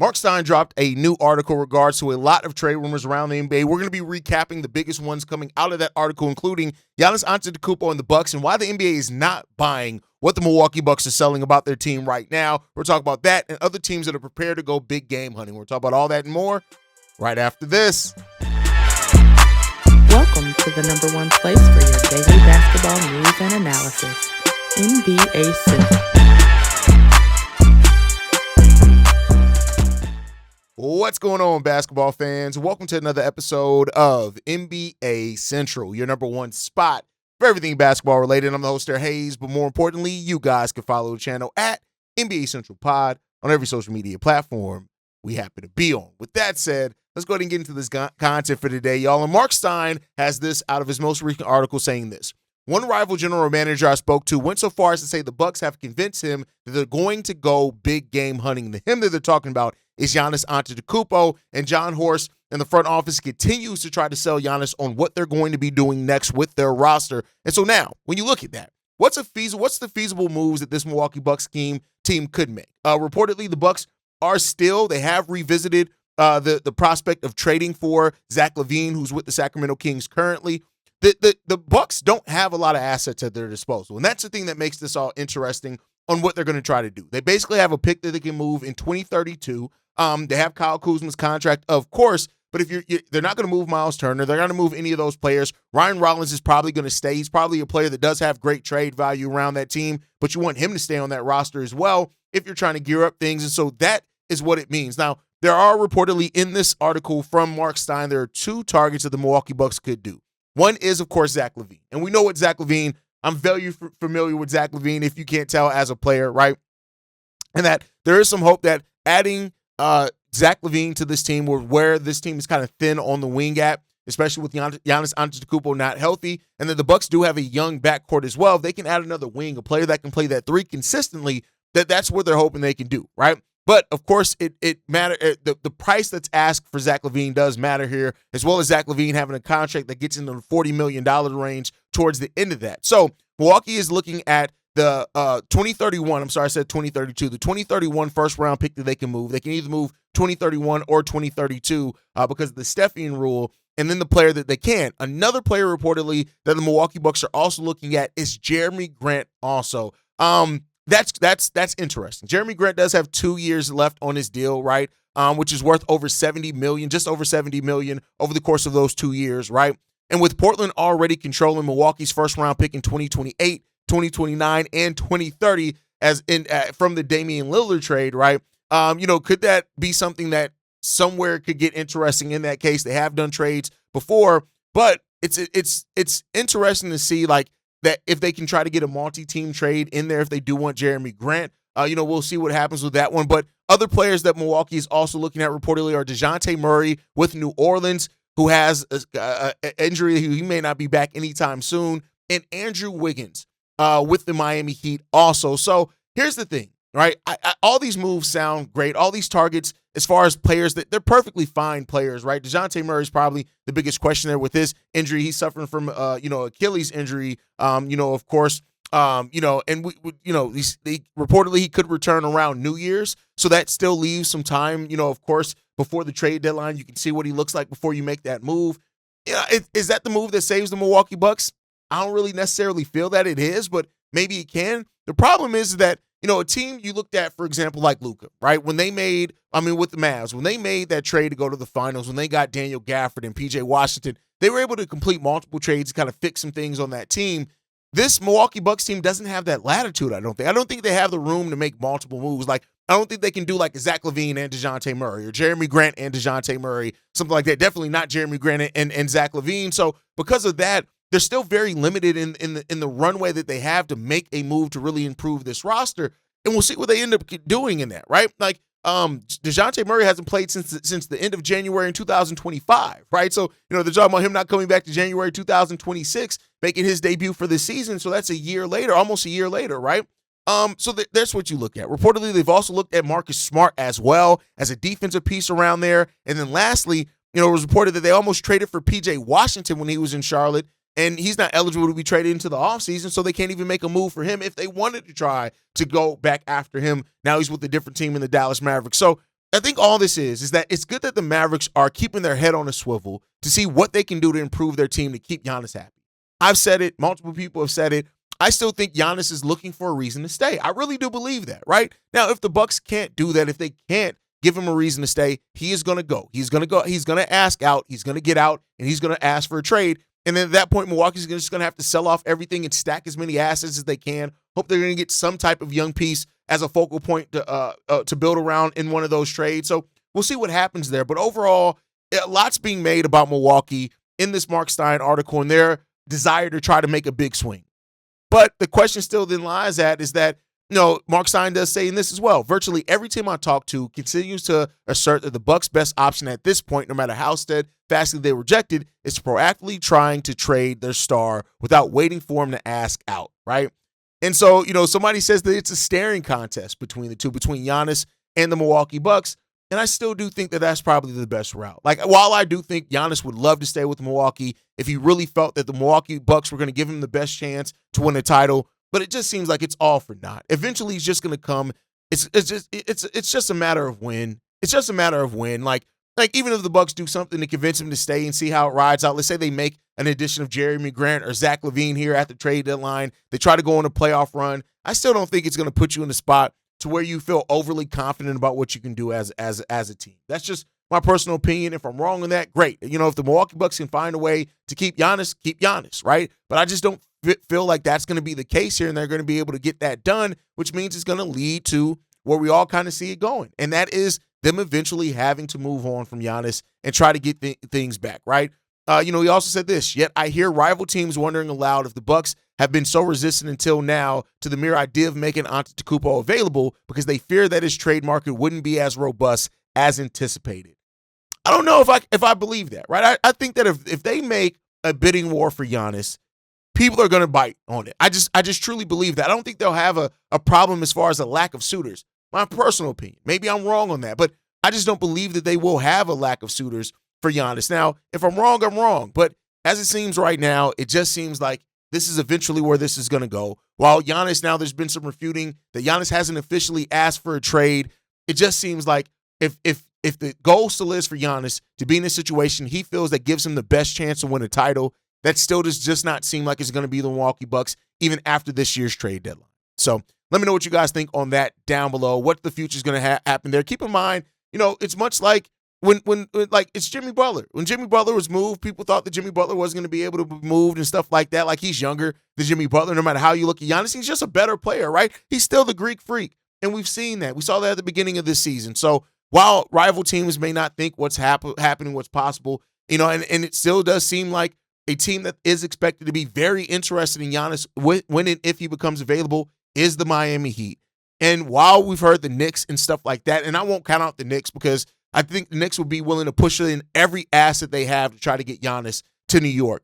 Mark Stein dropped a new article in regards to a lot of trade rumors around the NBA. We're going to be recapping the biggest ones coming out of that article, including Giannis Antetokounmpo and the Bucks, and why the NBA is not buying what the Milwaukee Bucks are selling about their team right now. We're talking about that and other teams that are prepared to go big game hunting. We're talking about all that and more right after this. Welcome to the number one place for your daily basketball news and analysis, NBA Central. What's going on, basketball fans? Welcome to another episode of NBA Central, your number one spot for everything basketball related. I'm the host there, Haize, but more importantly, you guys can follow the channel at NBA Central Pod on every social media platform we happen to be on. With that said, let's go ahead and get into this content for today, y'all. And Mark Stein has this out of his most recent article saying this. One rival general manager I spoke to went so far as to say the Bucks have convinced him that they're going to go big game hunting. The him that they're talking about is Giannis Antetokounmpo, and John Horst and the front office continues to try to sell Giannis on what they're going to be doing next with their roster. And so now, when you look at that, what's the feasible moves that this Milwaukee Bucks team could make? Reportedly, the Bucks they have revisited the prospect of trading for Zach LaVine, who's with the Sacramento Kings currently. The Bucks don't have a lot of assets at their disposal, and that's the thing that makes this all interesting on what they're going to try to do. They basically have a pick that they can move in 2032. They have Kyle Kuzma's contract, of course, but if they're not going to move Miles Turner, they're not going to move any of those players. Ryan Rollins is probably going to stay. He's probably a player that does have great trade value around that team, but you want him to stay on that roster as well if you're trying to gear up things, and so that is what it means. Now, there are reportedly in this article from Mark Stein, there are two targets that the Milwaukee Bucks could do. One is, of course, Zach LaVine. And we know what Zach LaVine, I'm very familiar with Zach LaVine, if you can't tell, as a player, right? And that there is some hope that adding Zach LaVine to this team, where this team is kind of thin on the wing at, especially with Giannis Antetokounmpo not healthy, and then the Bucks do have a young backcourt as well. If they can add another wing, a player that can play that three consistently, that's what they're hoping they can do, right? But, of course, it matter. The price that's asked for Zach LaVine does matter here, as well as Zach LaVine having a contract that gets into the $40 million range towards the end of that. So Milwaukee is looking at the 2031. I'm sorry, I said 2032. The 2031 first-round pick that they can move. They can either move 2031 or 2032 because of the Stepien rule, and then the player that they can. Another player reportedly that the Milwaukee Bucks are also looking at is Jerami Grant also. That's interesting. Jerami Grant does have 2 years left on his deal, right? Which is worth over $70 million, just over $70 million over the course of those 2 years, right? And with Portland already controlling Milwaukee's first-round pick in 2028, 2029, and 2030 from the Damian Lillard trade, right? Could that be something that somewhere could get interesting in that case? They have done trades before, but it's interesting to see like that if they can try to get a multi-team trade in there if they do want Jerami Grant. We'll see what happens with that one. But other players that Milwaukee is also looking at reportedly are Dejounte Murray with New Orleans, who has an injury. He may not be back anytime soon, and Andrew Wiggins with the Miami Heat also. So here's the thing, right? All these moves sound great. All these targets, as far as players, they're perfectly fine players, right? Dejounte Murray is probably the biggest question there with his injury. He's suffering from, Achilles injury, of course. And reportedly he could return around New Year's. So that still leaves some time, of course, before the trade deadline. You can see what he looks like before you make that move. Is that the move that saves the Milwaukee Bucks? I don't really necessarily feel that it is, but maybe it can. The problem is that, a team you looked at, for example, like Luka, right? With the Mavs, when they made that trade to go to the finals, when they got Daniel Gafford and PJ Washington, they were able to complete multiple trades to kind of fix some things on that team. This Milwaukee Bucks team doesn't have that latitude, I don't think. I don't think they have the room to make multiple moves. Like, I don't think they can do like a Zach LaVine and Dejounte Murray or Jerami Grant and Dejounte Murray, something like that. Definitely not Jerami Grant and Zach LaVine. So because of that, they're still very limited in the runway that they have to make a move to really improve this roster. And we'll see what they end up doing in that, right? Like, Dejounte Murray hasn't played since the end of January in 2025, right? So, they're talking about him not coming back to January 2026, making his debut for the season. So that's a year later, almost a year later, right? So that's what you look at. Reportedly, they've also looked at Marcus Smart as well as a defensive piece around there. And then lastly, it was reported that they almost traded for PJ Washington when he was in Charlotte. And he's not eligible to be traded into the offseason, so they can't even make a move for him if they wanted to try to go back after him. Now he's with a different team in the Dallas Mavericks. So I think all this is that it's good that the Mavericks are keeping their head on a swivel to see what they can do to improve their team to keep Giannis happy. I've said it. Multiple people have said it. I still think Giannis is looking for a reason to stay. I really do believe that, right? Now, if the Bucks can't do that, if they can't give him a reason to stay, he is going to go. He's going to go. He's going to ask out. He's going to get out, and he's going to ask for a trade. And then at that point, Milwaukee's just going to have to sell off everything and stack as many assets as they can. Hope they're going to get some type of young piece as a focal point to build around in one of those trades. So we'll see what happens there. But overall, a lot's being made about Milwaukee in this Mark Stein article and their desire to try to make a big swing. But the question still then lies at is that, Mark Stein does say in this as well. Virtually every team I talk to continues to assert that the Bucks' best option at this point, no matter how steadfastly they rejected, is proactively trying to trade their star without waiting for him to ask out, right? And so, somebody says that it's a staring contest between the two, between Giannis and the Milwaukee Bucks. And I still do think that that's probably the best route. Like, while I do think Giannis would love to stay with Milwaukee if he really felt that the Milwaukee Bucks were going to give him the best chance to win a title, but it just seems like it's all for naught. Eventually, he's just going to come. It's just a matter of when. It's just a matter of when. Like even if the Bucks do something to convince him to stay and see how it rides out. Let's say they make an addition of Jerami Grant or Zach LaVine here at the trade deadline. They try to go on a playoff run. I still don't think it's going to put you in the spot to where you feel overly confident about what you can do as a team. That's just my personal opinion. If I'm wrong on that, great. If the Milwaukee Bucks can find a way to keep Giannis, right? But I just don't feel like that's going to be the case here, and they're going to be able to get that done, which means it's going to lead to where we all kind of see it going, and that is them eventually having to move on from Giannis and try to get things back, right? He also said this, yet I hear rival teams wondering aloud if the Bucks have been so resistant until now to the mere idea of making Antetokounmpo available because they fear that his trade market wouldn't be as robust as anticipated. I don't know if I believe that, right? I think that if they make a bidding war for Giannis, people are going to bite on it. I just truly believe that. I don't think they'll have a problem as far as a lack of suitors. My personal opinion. Maybe I'm wrong on that, but I just don't believe that they will have a lack of suitors for Giannis. Now, if I'm wrong, I'm wrong. But as it seems right now, it just seems like this is eventually where this is going to go. While Giannis, now there's been some refuting that Giannis hasn't officially asked for a trade. It just seems like if the goal still is for Giannis to be in a situation he feels that gives him the best chance to win a title, that still does just not seem like it's going to be the Milwaukee Bucks even after this year's trade deadline. So let me know what you guys think on that down below, what the future is going to happen there. Keep in mind, it's much like when it's Jimmy Butler. When Jimmy Butler was moved, people thought that Jimmy Butler wasn't going to be able to be moved and stuff like that. Like, he's younger than Jimmy Butler. No matter how you look at Giannis, he's just a better player, right? He's still the Greek freak. And we've seen that. We saw that at the beginning of this season. So while rival teams may not think what's happening, what's possible, and it still does seem like a team that is expected to be very interested in Giannis when and if he becomes available is the Miami Heat. And while we've heard the Knicks and stuff like that, and I won't count out the Knicks because I think the Knicks will be willing to push in every asset they have to try to get Giannis to New York.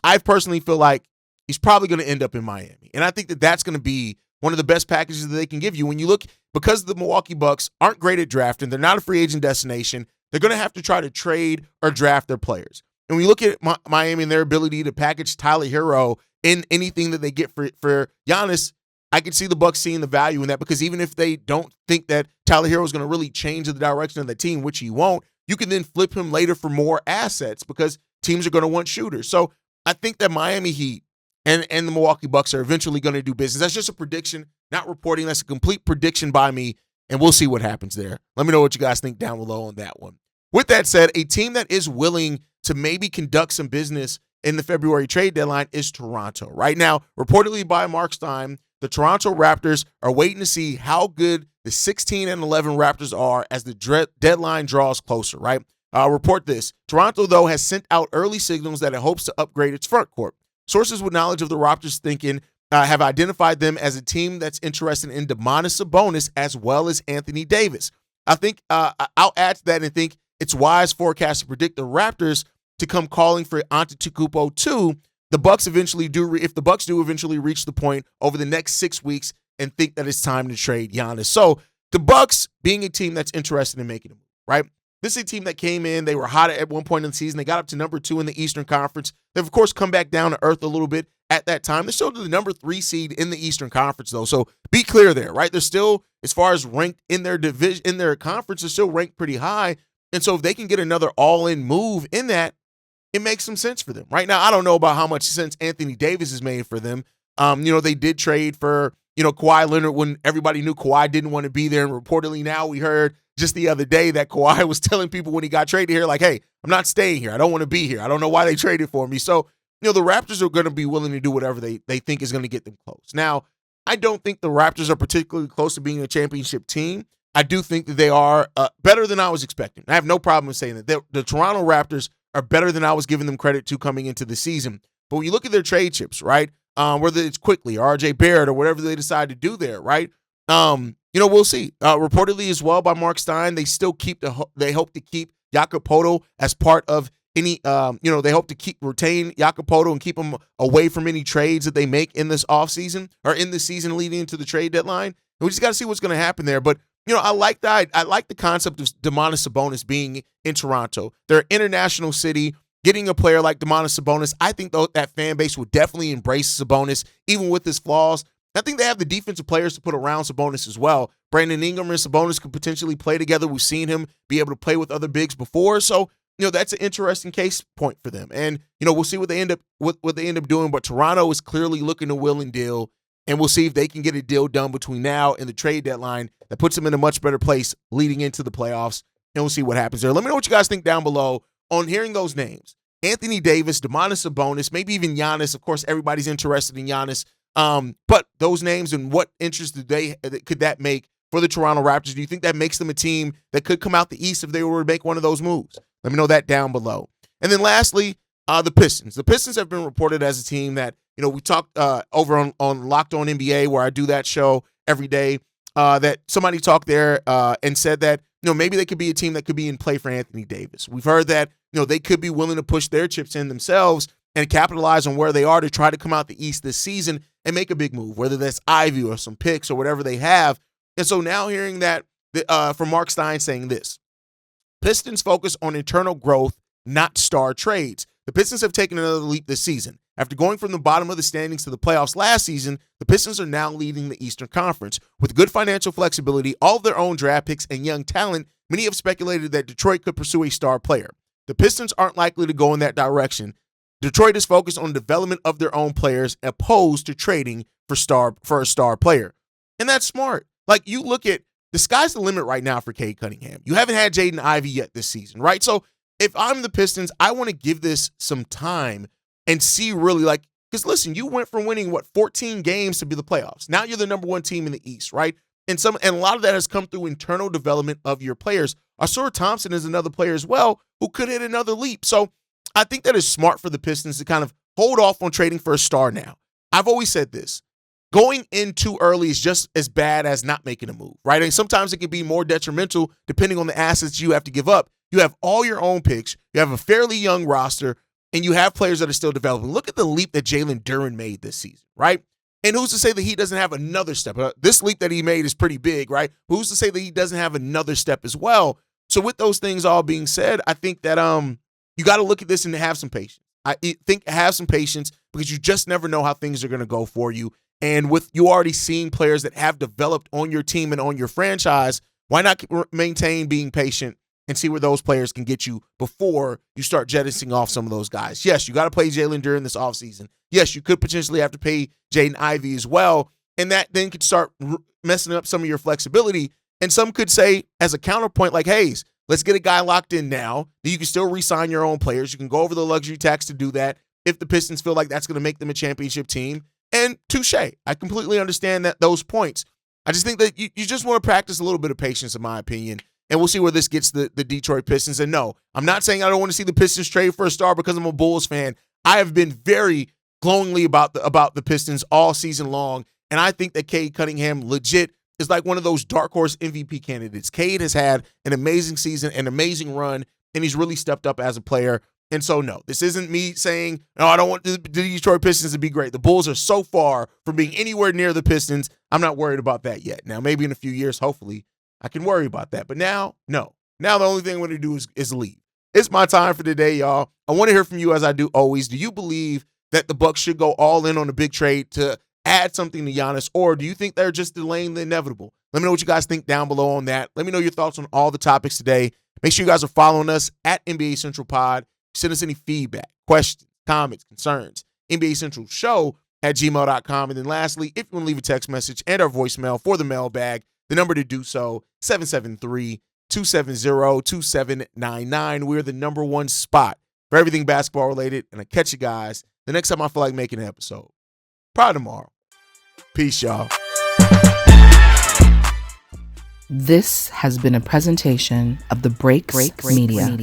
I personally feel like he's probably going to end up in Miami. And I think that that's going to be one of the best packages that they can give you. When you look, because the Milwaukee Bucks aren't great at drafting, they're not a free agent destination, they're going to have to try to trade or draft their players. And when you look at Miami and their ability to package Tyler Hero in anything that they get for Giannis, I can see the Bucks seeing the value in that, because even if they don't think that Tyler Hero is going to really change the direction of the team, which he won't, you can then flip him later for more assets because teams are going to want shooters. So I think that Miami Heat and the Milwaukee Bucks are eventually going to do business. That's just a prediction, not reporting. That's a complete prediction by me, and we'll see what happens there. Let me know what you guys think down below on that one. With that said, a team that is willing to maybe conduct some business in the February trade deadline is Toronto. Right now, reportedly by Mark Stein, the Toronto Raptors are waiting to see how good the 16-11 Raptors are as the deadline draws closer, right? Report this. Toronto, though, has sent out early signals that it hopes to upgrade its front court. Sources with knowledge of the Raptors thinking have identified them as a team that's interested in Domantas Sabonis as well as Anthony Davis. I think I'll add to that and think it's wise forecast to predict the Raptors to come calling for Antetokounmpo too. The Bucks eventually do, if the Bucks do eventually reach the point over the next 6 weeks and think that it's time to trade Giannis. So the Bucks being a team that's interested in making a move, right? This is a team that came in, they were hot at one point in the season. They got up to number 2 in the Eastern Conference. They've, of course, come back down to earth a little bit at that time. They're still the number 3 seed in the Eastern Conference, though. So be clear there, right? They're still as far as ranked in their division, in their conference, are still ranked pretty high. And so if they can get another all-in move in that, it makes some sense for them. Right now, I don't know about how much sense Anthony Davis has made for them. They did trade for, Kawhi Leonard when everybody knew Kawhi didn't want to be there. And reportedly now we heard just the other day that Kawhi was telling people when he got traded here, like, hey, I'm not staying here. I don't want to be here. I don't know why they traded for me. So, the Raptors are going to be willing to do whatever they think is going to get them close. Now, I don't think the Raptors are particularly close to being a championship team. I do think that they are better than I was expecting. I have no problem with saying that. The Toronto Raptors are better than I was giving them credit to coming into the season. But when you look at their trade chips, right, whether it's Quickly or RJ Barrett or whatever they decide to do there, right, we'll see. Reportedly as well by Mark Stein, they still they hope to keep Jakob Poeltl as part of any, they hope to retain Jakob Poeltl and keep him away from any trades that they make in this offseason or in the season leading into the trade deadline. And we just got to see what's going to happen there. But, I like the concept of Domantas Sabonis being in Toronto. They're an international city. Getting a player like Domantas Sabonis, I think that fan base would definitely embrace Sabonis, even with his flaws. I think they have the defensive players to put around Sabonis as well. Brandon Ingram and Sabonis could potentially play together. We've seen him be able to play with other bigs before. So, that's an interesting case point for them. And, we'll see what they end up doing. But Toronto is clearly looking to will and deal. And we'll see if they can get a deal done between now and the trade deadline that puts them in a much better place leading into the playoffs. And we'll see what happens there. Let me know what you guys think down below on hearing those names. Anthony Davis, Domantas Sabonis, maybe even Giannis. Of course, everybody's interested in Giannis. But those names and what interest could that make for the Toronto Raptors? Do you think that makes them a team that could come out the East if they were to make one of those moves? Let me know that down below. And then lastly, the Pistons. The Pistons have been reported as a team that, we talked over on Locked On NBA, where I do that show every day, that somebody talked there and said that, maybe they could be a team that could be in play for Anthony Davis. We've heard that, they could be willing to push their chips in themselves and capitalize on where they are to try to come out the East this season and make a big move, whether that's Ivy or some picks or whatever they have. And so now hearing that from Mark Stein saying this, Pistons focus on internal growth, not star trades. The Pistons have taken another leap this season. After going from the bottom of the standings to the playoffs last season, the Pistons are now leading the Eastern Conference. With good financial flexibility, all of their own draft picks, and young talent, many have speculated that Detroit could pursue a star player. The Pistons aren't likely to go in that direction. Detroit is focused on development of their own players opposed to trading for a star player. And that's smart. Like, you look at the sky's the limit right now for Cade Cunningham. You haven't had Jaden Ivey yet this season, right? So if I'm the Pistons, I want to give this some time and see really, because listen, you went from winning 14 games to be the playoffs. Now you're the number one team in the East, right? And a lot of that has come through internal development of your players. Ausar Thompson is another player as well who could hit another leap. So I think that is smart for the Pistons to kind of hold off on trading for a star now. I've always said this. Going in too early is just as bad as not making a move, right? And sometimes it can be more detrimental depending on the assets you have to give up. You have all your own picks. You have a fairly young roster, and you have players that are still developing. Look at the leap that Jalen Duren made this season, right? And who's to say that he doesn't have another step? This leap that he made is pretty big, right? Who's to say that he doesn't have another step as well? So with those things all being said, I think that you got to look at this and have some patience. I think have some patience because you just never know how things are going to go for you. And with you already seeing players that have developed on your team and on your franchise, why not maintain being patient and see where those players can get you before you start jettisoning off some of those guys? Yes, you got to play Jalen Duren this offseason. Yes, you could potentially have to pay Jaden Ivey as well, and that then could start messing up some of your flexibility. And some could say, as a counterpoint, like, Haize, let's get a guy locked in now that you can still re-sign your own players. You can go over the luxury tax to do that if the Pistons feel like that's going to make them a championship team. And touche. I completely understand those points. I just think that you just want to practice a little bit of patience, in my opinion. And we'll see where this gets the Detroit Pistons. And no, I'm not saying I don't want to see the Pistons trade for a star because I'm a Bulls fan. I have been very glowingly about the Pistons all season long. And I think that Cade Cunningham legit is like one of those dark horse MVP candidates. Cade has had an amazing season, an amazing run, and he's really stepped up as a player. And so, no, this isn't me saying, no, I don't want the Detroit Pistons to be great. The Bulls are so far from being anywhere near the Pistons. I'm not worried about that yet. Now, maybe in a few years, hopefully, I can worry about that. But now, no. Now the only thing I'm going to do is leave. It's my time for today, y'all. I want to hear from you as I do always. Do you believe that the Bucks should go all in on a big trade to add something to Giannis, or do you think they're just delaying the inevitable? Let me know what you guys think down below on that. Let me know your thoughts on all the topics today. Make sure you guys are following us at NBA Central Pod. Send us any feedback, questions, comments, concerns. NBA Central Show at gmail.com. And then lastly, if you want to leave a text message and our voicemail for the mailbag, the number to do so, 773-270-2799. We're the number one spot for everything basketball related. And I catch you guys the next time I feel like making an episode. Probably tomorrow. Peace, y'all. This has been a presentation of the Breaks Media.